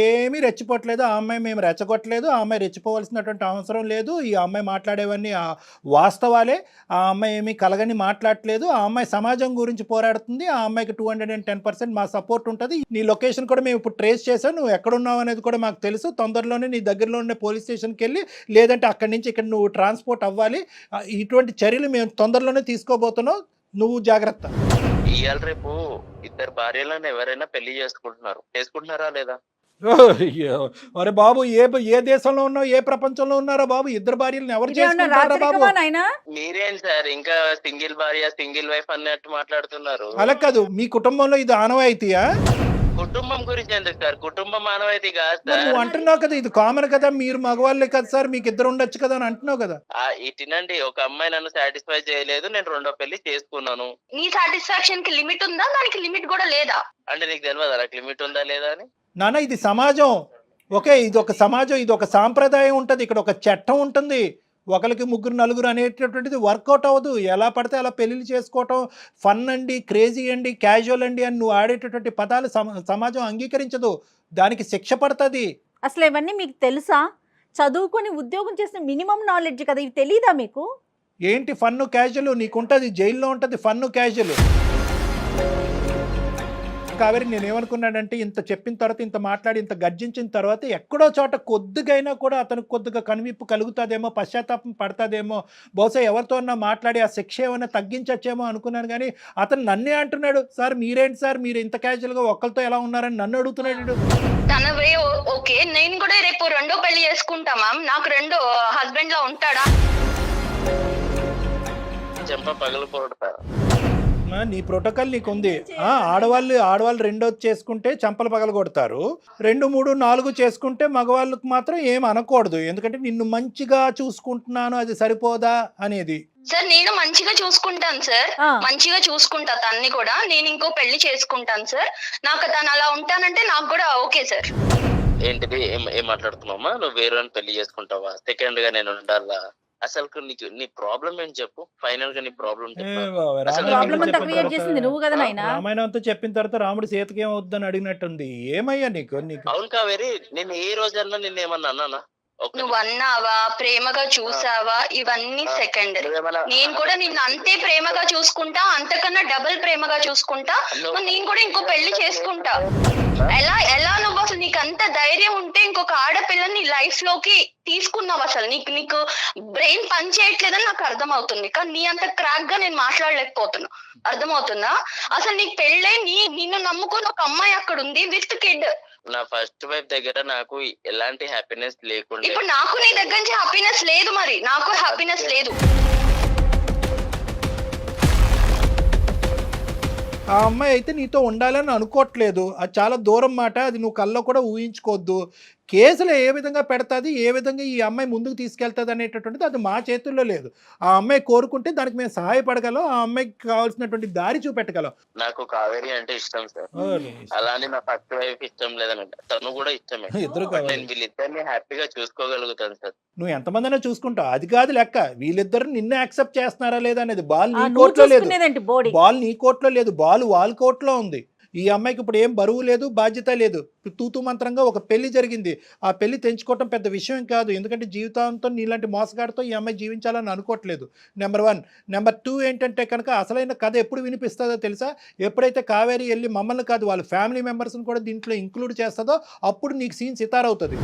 ఏమీ రెచ్చిపోవట్లేదు. ఆ అమ్మాయి మేము రెచ్చగొట్టలేదు. ఆ అమ్మాయి రెచ్చిపోవాల్సినటువంటి అవసరం లేదు. ఈ అమ్మాయి మాట్లాడేవన్నీ వాస్తవాలే. ఆ అమ్మాయి ఏమీ కలగని మాట్లాడలేదు. ఆ అమ్మాయి సమాజం గురించి పోరాడుతుంది. ఆ అమ్మాయికి 210% మా సపోర్ట్ ఉంటుంది. నీ లొకేషన్ కూడా మేము ఇప్పుడు ట్రేస్ చేసాం. నువ్వు ఎక్కడున్నావు అనేది కూడా మాకు తెలుసు. తొందరలోనే నీ దగ్గరలో ఉండే పోలీస్ స్టేషన్కి వెళ్ళి, లేదంటే అక్కడి నుంచి ఇక్కడ నువ్వు ట్రాన్స్పోర్ట్ అవ్వాలి. ఇటువంటి చర్యలు మేము తొందరలోనే తీసుకోబోతున్నాం. నువ్వు జాగ్రత్త. ఇవాళ రేపు 2 భార్యలను ఎవరైనా పెళ్లి చేసుకుంటున్నారా లేదా? అరే బాబు, ఏ దేశంలో ఉన్నావు, ఏ ప్రపంచంలో ఉన్నారా బాబు? 2 భార్యలను ఎవరు చేసుకుంటారా బాబు? మీరేం సార్ ఇంకా సింగిల్ భార్య సింగిల్ వైఫ్ అన్నట్టు మాట్లాడుతున్నారు? అలా కాదు, మీ కుటుంబంలో ఇది ఆనవాయితీయా? కుటుంబం గురించి ఎందుకు సార్? కుటుంబం ఆనవాయితీ కాదు సార్. నువ్వు అంటున్నావు కదా ఇది కామన్ కదా, మీరు మగవాళ్ళే కదా సార్, మీకు 2 ఉండొచ్చు కదా అని అంటున్నావు కదా. ఇటినండి, ఒక అమ్మాయి నన్ను సాటిస్ఫై చేయలేదు, నేను 2వ పెళ్లి చేసుకున్నాను. నీ సాటిస్ఫాక్షన్ కి లిమిట్ ఉందా? దానికి లిమిట్ కూడా లేదా? అంటే నీకు తెలియదు నాకు లిమిట్ ఉందా లేదా అని? నాన్న, ఇది సమాజం. ఓకే, ఇది ఒక సమాజం, ఇది ఒక సాంప్రదాయం ఉంటుంది, ఇక్కడ ఒక చట్టం ఉంటుంది. 1, 2, 4 అనేటటువంటిది వర్కౌట్ అవ్వదు. ఎలా పడితే అలా పెళ్ళిళ్ళు చేసుకోవటం ఫన్ అండి, క్రేజీ అండి, క్యాజువల్ అండి అని నువ్వు ఆడేటటువంటి పదాలు సమాజం అంగీకరించదు. దానికి శిక్ష పడుతుంది. అసలు ఇవన్నీ మీకు తెలుసా? చదువుకొని ఉద్యోగం చేసిన మినిమం నాలెడ్జ్ కదా, ఇవి తెలీదా మీకు? ఏంటి ఫన్ను క్యాజువల్? నీకుంటుంది, జైల్లో ఉంటుంది ఫన్ను క్యాజువల్. కావేరి, నేనేమనుకున్నానంటే ఇంత చెప్పిన తర్వాత, ఇంత మాట్లాడి, ఇంత గర్జించిన తర్వాత ఎక్కడో చోట కొద్దిగైనా కూడా అతనికి కొద్దిగా కనువిప్పు కలుగుతుందేమో, పశ్చాత్తాపం పడతాదేమో, బహుశా ఎవరితో మాట్లాడి ఆ శిక్ష ఏమైనా తగ్గించచ్చేమో అనుకున్నాను. కానీ అతను నన్నే అంటున్నాడు, సార్ మీరేంటి సార్, మీరు ఇంత క్యాజువల్గా ఒక్కరితో ఎలా ఉన్నారని నన్ను అడుగుతున్నాడు. తన వే ఓకే, నేను కూడా రేపు 2వ పెళ్లి చేసుకుంటా మ్యామ్. నాకు 2 హస్బెండ్ లా ఉంటాడా? చెంప పగలపోతారు. నీ ప్రోటోకాల్ నీకుంది. ఆడవాళ్ళు 2వ చేసుకుంటే చంపలు పగలగొడతారు, 2, 3, 4 చేసుకుంటే మగవాళ్ళకు మాత్రం ఏం అనకూడదు. ఎందుకంటే నిన్ను మంచిగా చూసుకుంటున్నాను, అది సరిపోదా అనేది. సార్ నేను మంచిగా చూసుకుంటాను సార్, మంచిగా చూసుకుంటా తన్ని కూడా. నేను ఇంకో పెళ్లి చేసుకుంటాను సార్. నాకు తను అలా ఉంటానంటే నాకు కూడా ఓకే సార్. ఏంటిది? ఏం మాట్లాడుతున్నావమ్మా? నువ్వు వేరే పెళ్లి చేసుకుంటావా? సెకండ్ గా నేను ఉండాలా? అసలు నీ ప్రాబ్లం ఏంటి చెప్పు? ఫైనల్ గా నీ ప్రాబ్లం రామాయణం అంతా చెప్పిన తర్వాత రాముడు సీతకి ఏమవుద్దని అడిగినట్టుంది. ఏమయ్యా నీకు? అవును కావేరి, నేను ఏ రోజన్నా నిన్నేమన్నా అన్నానా? నువ్వు అన్నావా, ప్రేమగా చూసావా, ఇవన్నీ సెకండ్. నేను కూడా నిన్ను అంతే ప్రేమగా చూసుకుంటా, అంతకన్నా డబుల్ ప్రేమగా చూసుకుంటా. నేను కూడా ఇంకో పెళ్లి చేసుకుంటా. ఎలా నువ్వు అసలు నీకు అంత ధైర్యం ఉంటే ఇంకొక ఆడపిల్లని నీ లైఫ్ లోకి తీసుకున్నావు? అసలు నీకు బ్రెయిన్ పని చేయట్లేదని నాకు అర్థమవుతుంది, కానీ నీ అంత క్రాక్ గా నేను మాట్లాడలేకపోతున్నా. అర్థమవుతుందా? అసలు నీకు పెళ్ళై నిన్ను నమ్ముకుని ఒక అమ్మాయి అక్కడ ఉంది విత్ కిడ్. నా ఫస్ట్ వైఫ్ దగ్గర నాకు ఎలాంటి హ్యాపీనెస్ లేకుండా, ఇప్పుడు నాకు నీ దగ్గర నుంచి హ్యాపీనెస్ లేదు, మరి నాకు హ్యాపీనెస్ లేదు. ఆ అమ్మాయి అయితే నీతో ఉండాలని అనుకోవట్లేదు. అది చాలా దూరం మాట, అది నువ్వు కల్లో కూడా ఊహించుకోవద్దు. కేసులు ఏ విధంగా పెడతాది, ఏ విధంగా ఈ అమ్మాయి ముందుకు తీసుకెళ్తుంది అనేటటువంటిది అది మా చేతుల్లో లేదు. ఆ అమ్మాయి కోరుకుంటే దానికి మేము సహాయపడగలం, ఆ అమ్మాయికి కావాల్సినటువంటి దారి చూపెట్టగలం. నాకు కావేరి అంటే ఇష్టం సార్. అలానే నా ఫస్ట్ వైఫ్ ఇష్టం లేదనంట, తను కూడా ఇష్టమే. ఇద్దరు నేను వీళ్ళిద్దరిని హ్యాపీగా చూసుకోగలుగుతాను సార్. నువ్వు ఎంతమందినా చూసుకుంటావు, అది కాదు లెక్క. వీళ్ళిద్దరు నిన్నే యాక్సెప్ట్ చేస్తున్నారా లేదా అనేది. బాల్ నీ నువ్వు కోర్టులో లేదు, చూసుకునేదేంటి బాడీ? బాల్ నీ కోర్టులో లేదు, బాల్ వాళ్ళ కోర్టులో ఉంది. ఈ అమ్మాయికి ఇప్పుడు ఏం బరువు లేదు, బాధ్యత లేదు. తూతూ మంత్రంగా ఒక పెళ్లి జరిగింది. ఆ పెళ్లి తెంచుకోవటం పెద్ద విషయం కాదు, ఎందుకంటే జీవితాంతం నీలాంటి మోసగాడితో ఈ అమ్మాయి జీవించాలని అనుకోవట్లేదు. నెంబర్ 1. నెంబర్ 2 ఏంటంటే కనుక అసలైన కథ ఎప్పుడు వినిపిస్తుందో తెలుసా? ఎప్పుడైతే కావేరి వెళ్ళి మమ్మల్ని కాదు వాళ్ళ ఫ్యామిలీ మెంబర్స్ని కూడా దీంట్లో ఇంక్లూడ్ చేస్తుందో అప్పుడు నీకు సీన్ సితారవుతుంది.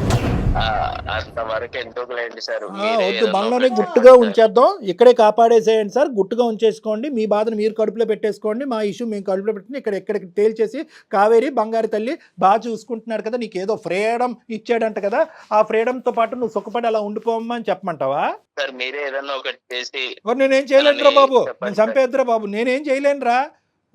అంతవరకు ఎందుకు లేండి సార్. వద్దు, మనలోనే గుట్టుగా ఉంచేద్దాం, ఇక్కడే కాపాడేసేయండి సార్. గుట్టుగా ఉంచేసుకోండి, మీ బాధను మీరు కడుపులో పెట్టేసుకోండి, మా ఇష్యూ మేము కడుపులో పెట్టుకుని ఇక్కడికి తేల్చేసి కావేరి బంగారు తల్లి బాగా చూసుకుంటున్నాడు కదా, నీకు ఏదో ఫ్రీడమ్ ఇచ్చాడంట కదా, ఆ ఫ్రీడమ్తో పాటు నువ్వు సుఖపడి అలా ఉండిపోమ్మా అని చెప్పమంటావా? సార్ మీరే ఏదన్నా ఒకటి చేసి. నేనేం చేయలేనురా బాబు, నేను చంపేద్దురా బాబు, నేనేం చేయలేనురా.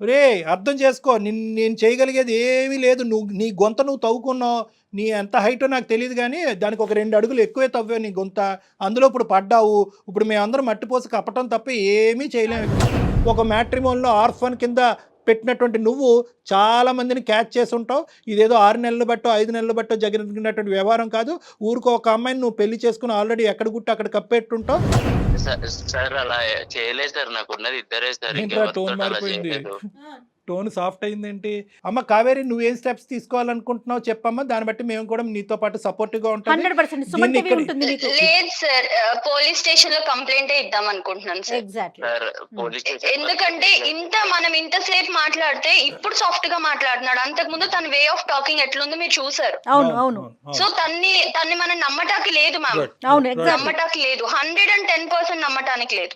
రే అర్థం చేసుకో, నేను చేయగలిగేది ఏమీ లేదు. నీ గొంత నువ్వు తవ్వుకున్నావు, నీ ఎంత హైటో నాకు తెలియదు, కానీ దానికి ఒక 2 అడుగులు ఎక్కువే తవ్వావు నీ గొంత. అందులో ఇప్పుడు పడ్డావు. ఇప్పుడు మేమందరం మట్టిపోసి కప్పటం తప్ప ఏమీ చేయలేము. ఒక మ్యాట్రిమోన్లో ఆర్ఫన్ కింద పెట్టినటువంటి నువ్వు చాలా మందిని క్యాచ్ చేసి ఉంటావు. ఇదేదో 6 నెలలు బట్టో 5 నెలలు బట్టో జరిగినటువంటి వ్యవహారం కాదు. ఊరికో ఒక అమ్మాయిని నువ్వు పెళ్లి చేసుకుని ఆల్రెడీ ఎక్కడ గుట్టు అక్కడ కప్పెట్టుంటావు. సార్ అలా చేయలేదు సార్, నాకు ఉన్నది ఇద్దరే సార్. టోన్ మారిపోయింది, టోన్ సాఫ్ట్ అయిందేంటి? అమ్మ కావేరి, నువ్వేం స్టెప్స్ తీసుకోవాలనుకుంటున్నావు చెప్పమ్మా, దాన్ని బట్టి మేము కూడా నీతో పాటు సపోర్టివ్ గా ఉంటాం. 100% సుమన్ టీవీ ఉంటుంది మీకు. లేదు సార్, పోలీస్ స్టేషన్ లో కంప్లైంట్ ఇద్దాం అనుకుంటున్నాను సార్. ఎగ్జాక్ట్లీ. ఎందుకంటే మనం ఇంతసేపు మాట్లాడితే ఇప్పుడు సాఫ్ట్ గా మాట్లాడుతున్నాడు, అంతకు ముందు తన వే ఆఫ్ టాకింగ్ ఎట్లుందో మీరు చూసారు. అవును అవును. సో తన్ని మనం నమ్మటానికి లేదు మ్యామ్. అవును, నమ్మటానికి లేదు, 110% నమ్మటానికి లేదు.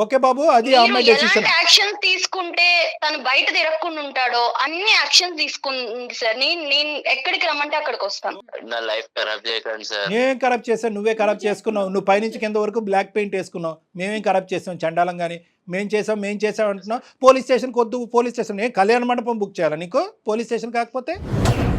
ఓకే బాబు, అది అమ్మాయి డెసిషన్. ఎలాంటి యాక్షన్స్ తీసుకుంటే తను బయట తిరగకుండా ఉంటాడో అన్ని యాక్షన్స్ తీసుకుంది సార్. నేను ఎక్కడికి రమ్మంటే అక్కడికి వస్తాను. నా లైఫ్ ఖరాబ్ చేయకండి సార్. నేనేం ఖరాబ్ చేశాను? నువ్వే ఖరాబ్ చేసుకున్నావు. నువ్వు పైనుంచి కింద వరకు బ్లాక్ పెయింట్ వేసుకున్నావు. మేమేం ఖరాబ్ చేసాం చండాలం? కానీ మేము చేసాం అంటున్నావు. పోలీస్ స్టేషన్కి వద్దు, పోలీస్ స్టేషన్ ఏ కళ్యాణ మండపం బుక్ చేయాలా నీకు? పోలీస్ స్టేషన్ కాకపోతే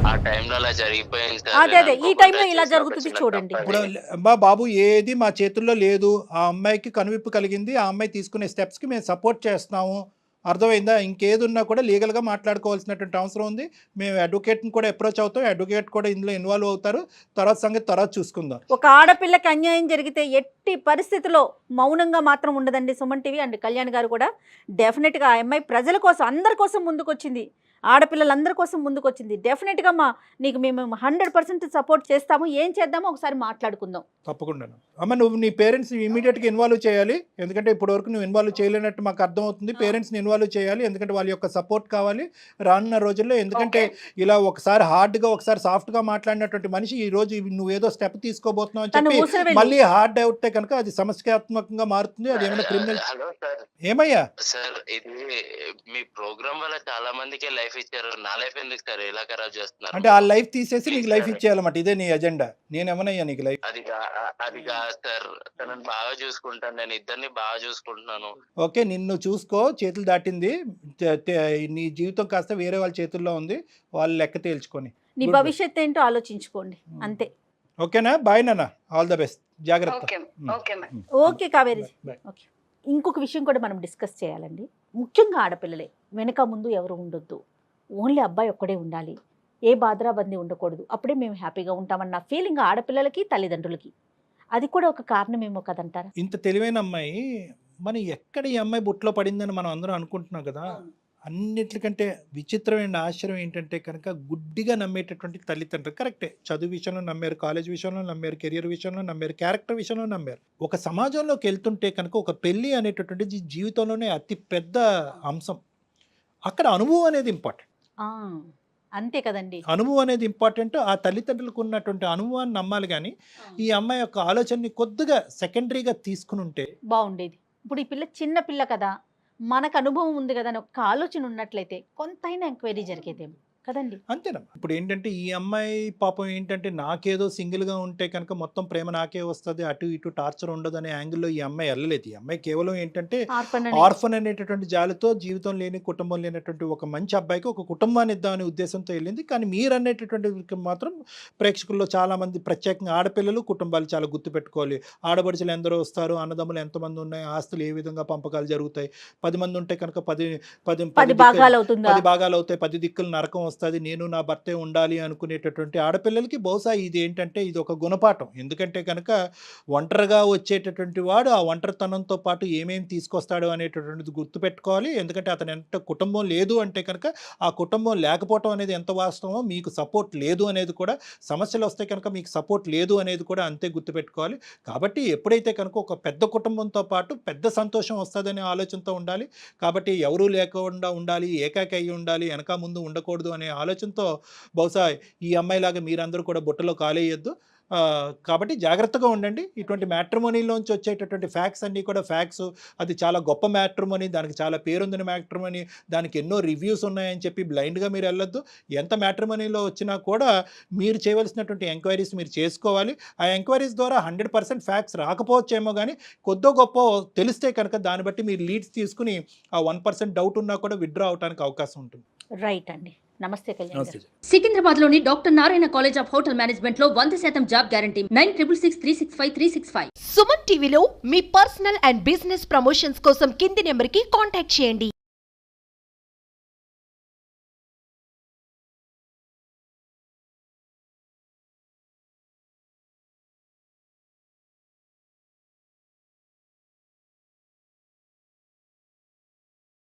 ఆ టైంలో అలా జరిగిపోయింది సార్. అదే ఈ టైంలో ఇలా జరుగుతుంది చూడండి. ఇప్పుడు బాబు ఏది మా చేతుల్లో లేదు. ఆ అమ్మాయికి కనువిప్పు కలిగింది, ఆ అమ్మాయి తీసుకునే స్టెప్స్కి మేము సపోర్ట్ చేస్తున్నాము. అర్థమైందా? ఇంకేది ఉన్నా కూడా లీగల్గా మాట్లాడుకోవాల్సినటువంటి అవసరం ఉంది. మేము అడ్వకేట్ని కూడా అప్రోచ్ అవుతాం, అడ్వకేట్ కూడా ఇందులో ఇన్వాల్వ్ అవుతారు. తర్వాత సంగతి తర్వాత చూసుకుందాం. ఒక ఆడపిల్లకి అన్యాయం జరిగితే ఎట్టి పరిస్థితిలో మౌనంగా మాత్రం ఉండదండి సుమన్ టీవీ అండ్ కళ్యాణ్ గారు కూడా. డెఫినెట్గా ఆ అమ్మాయి ప్రజల కోసం, అందరి కోసం ముందుకొచ్చింది, ఆడపిల్లలందరి కోసం ముందుకొచ్చింది. డెఫినెట్గా నీకు మేము 100% సపోర్ట్ చేస్తాము. ఏం చేద్దామో ఒకసారి మాట్లాడుకుందాం. తప్పకుండా అమ్మ, నువ్వు నీ పేరెంట్స్ ఇమీడియట్గా ఇన్వాల్వ్ చేయాలి. ఎందుకంటే ఇప్పటివరకు నువ్వు ఇన్వాల్వ్ చేయలేనట్టు మాకు అర్థమవుతుంది. పేరెంట్స్ని ఇన్వాల్వ్ చేయాలి, ఎందుకంటే వాళ్ళ యొక్క సపోర్ట్ కావాలి రానున్న రోజుల్లో. ఎందుకంటే ఇలా ఒకసారి హార్డ్గా ఒకసారి సాఫ్ట్గా మాట్లాడినటువంటి మనిషి ఈ రోజు నువ్వేదో స్టెప్ తీసుకోబోతున్నావు అని చెప్పి మళ్ళీ హార్డ్ అవుతే కనుక అది సమస్యాత్మకంగా మారుతుంది. అది ఏమైనా క్రిమినల్. ఏమయ్యా సార్, ఇది మీ ప్రోగ్రామ్ వల్ల చాలా మందికి లైఫ్ ఇచ్చారు, నా లైఫ్ ఎందుకు సార్ ఇలా ఖరాబ్ చేస్తున్నారు? అంటే ఆ లైఫ్ తీసేసి నీకు లైఫ్ ఇచ్చేయాలన్నమాట, ఇదే నీ ఎజెండా? నేనేమనయ్యా నీకు లైఫ్? అది కాదు సార్, తనని బాగా చూసుకుంటాను, నేను ఇద్దరిని బాగా చూసుకుంటున్నాను. ఓకే, నిన్ను చూసుకో, చేతులు దాటింది, నీ జీవితం కాస్త వేరే వాళ్ళ చేతుల్లో ఉంది, వాళ్ళు లెక్క తేల్చుకొని నీ భవిష్యత్తు ఏంటో ఆలోచించుకోండి, అంతే. ఓకేనా? బాయ్ నాన్న, ఆల్ ద బెస్ట్, జాగ్రత్త. ఓకే కావేరి. ఓకే, ఇంకొక విషయం కూడా మనం డిస్కస్ చేయాలండి. ముఖ్యంగా ఆడపిల్లలే, వెనక ముందు ఎవరు ఉండొద్దు, ఓన్లీ అబ్బాయి ఒక్కడే ఉండాలి, ఏ బాధరాబందీ ఉండకూడదు, అప్పుడే మేము హ్యాపీగా ఉంటామన్న ఫీలింగ్ ఆడపిల్లలకి తల్లిదండ్రులకి. అది కూడా ఒక కారణమేమో కదంటారా? ఇంత తెలివైన అమ్మాయి మనం ఎక్కడ ఈ అమ్మాయి బుట్లో పడిందని మనం అందరం అనుకుంటున్నాం కదా. అన్నిటికంటే విచిత్రమైన ఆశ్చర్యం ఏంటంటే కనుక గుడ్డిగా నమ్మేటటువంటి తల్లిదండ్రులు. కరెక్టే, చదువు విషయంలో నమ్మారు, కాలేజ్ విషయంలో నమ్మారు, కెరియర్ విషయంలో నమ్మారు, క్యారెక్టర్ విషయంలో నమ్మారు. ఒక సమాజంలోకి వెళ్తుంటే కనుక ఒక పెళ్ళి అనేటటువంటిది జీవితంలోనే అతి పెద్ద అంశం. అక్కడ అనుభవం అనేది ఇంపార్టెంట్. ఆ, అంతే కదండి. అనుభవం అనేది ఇంపార్టెంట్. ఆ తల్లిదండ్రులకు ఉన్నటువంటి అనుభవాన్ని నమ్మాలి, కానీ ఈ అమ్మాయి యొక్క ఆలోచనని కొద్దిగా సెకండరీగా తీసుకుని ఉంటే బాగుండేది. ఇప్పుడు ఈ పిల్ల చిన్న పిల్ల కదా, మనకు అనుభవం ఉంది కదా అని ఒక ఆలోచన ఉన్నట్లయితే కొంతైనా ఎంక్వైరీ జరిగేదేమో కదండి. అంతేనమ్మా. ఇప్పుడు ఏంటంటే ఈ అమ్మాయి పాపం ఏంటంటే నాకేదో సింగిల్గా ఉంటే కనుక మొత్తం ప్రేమ నాకే వస్తుంది, అటు ఇటు టార్చర్ ఉండదు అనే యాంగిల్లో ఈ అమ్మాయి వెళ్ళలేదు. ఈ అమ్మాయి కేవలం ఏంటంటే ఆర్ఫన్ అనేటటువంటి జాలితో జీవితం లేని, కుటుంబం లేనటువంటి ఒక మంచి అబ్బాయికి ఒక కుటుంబాన్ని ఇద్దామనే ఉద్దేశంతో వెళ్ళింది. కానీ మీరు అనేటటువంటి మాత్రం ప్రేక్షకుల్లో చాలామంది, ప్రత్యేకంగా ఆడపిల్లలు కుటుంబాలు చాలా గుర్తుపెట్టుకోవాలి. ఆడపడుచులు ఎందరో వస్తారు, అన్నదమ్ములు ఎంతమంది ఉన్నాయి, ఆస్తులు ఏ విధంగా పంపకాలు జరుగుతాయి, 10 మంది ఉంటే కనుక 10 భాగాలు అవుతుందా, 10 భాగాలు అవుతాయి, 10 దిక్కులు నరకం వస్తుంది, నేను నా భర్తే ఉండాలి అనుకునేటటువంటి ఆడపిల్లలకి బహుశా ఇది ఏంటంటే ఇది ఒక గుణపాఠం. ఎందుకంటే కనుక ఒంటరిగా వచ్చేటటువంటి వాడు ఆ ఒంటరితనంతో పాటు ఏమేమి తీసుకొస్తాడు అనేటటువంటిది గుర్తుపెట్టుకోవాలి. ఎందుకంటే అతను ఎంత కుటుంబం లేదు అంటే కనుక ఆ కుటుంబం లేకపోవటం అనేది ఎంత వాస్తవమో, మీకు సపోర్ట్ లేదు అనేది కూడా, సమస్యలు వస్తే కనుక మీకు సపోర్ట్ లేదు అనేది కూడా అంతే గుర్తుపెట్టుకోవాలి. కాబట్టి ఎప్పుడైతే కనుక ఒక పెద్ద కుటుంబంతో పాటు పెద్ద సంతోషం వస్తుందనే ఆలోచనతో ఉండాలి. కాబట్టి ఎవరూ లేకుండా ఉండాలి, ఏకాకి అయ్యి ఉండాలి, వెనక ముందు ఉండకూడదు అనే ఆలోచనతో బహుశా ఈ అమ్మాయిలాగా మీరందరూ కూడా బుట్టలో కాలేయొద్దు. కాబట్టి జాగ్రత్తగా ఉండండి. ఇటువంటి మ్యాట్రిమోనీలోంచి వచ్చేటటువంటి ఫ్యాక్ట్స్ అన్నీ కూడా ఫ్యాక్ట్స్, అది చాలా గొప్ప మ్యాట్రిమోనీ, దానికి చాలా పేరుందని మ్యాట్రిమోనీ, దానికి ఎన్నో రివ్యూస్ ఉన్నాయని చెప్పి బ్లైండ్గా మీరు వెళ్ళొద్దు. ఎంత మ్యాట్రిమోనీలో వచ్చినా కూడా మీరు చేయవలసినటువంటి ఎంక్వైరీస్ మీరు చేసుకోవాలి. ఆ ఎంక్వైరీస్ ద్వారా 100% ఫ్యాక్ట్స్ రాకపోవచ్చేమో, కానీ కొద్దో గొప్ప తెలిస్తే కనుక దాన్ని బట్టి మీరు లీడ్స్ తీసుకుని ఆ 1% డౌట్ ఉన్నా కూడా విత్డ్రా అవడానికి అవకాశం ఉంటుంది. రైట్ అండి. నమస్తే కళ్యాణ్ గారు. సికింద్రాబాద్ లోని doctor Narayana college of hotel management లో 100% జాబ్ గ్యారంటీ 966365365365. సుమన్ టీవీలో మీ పర్సనల్ అండ్ బిజినెస్ ప్రమోషన్స్ కోసం కింది నెంబర్కి కాంటాక్ట్ చేయండి.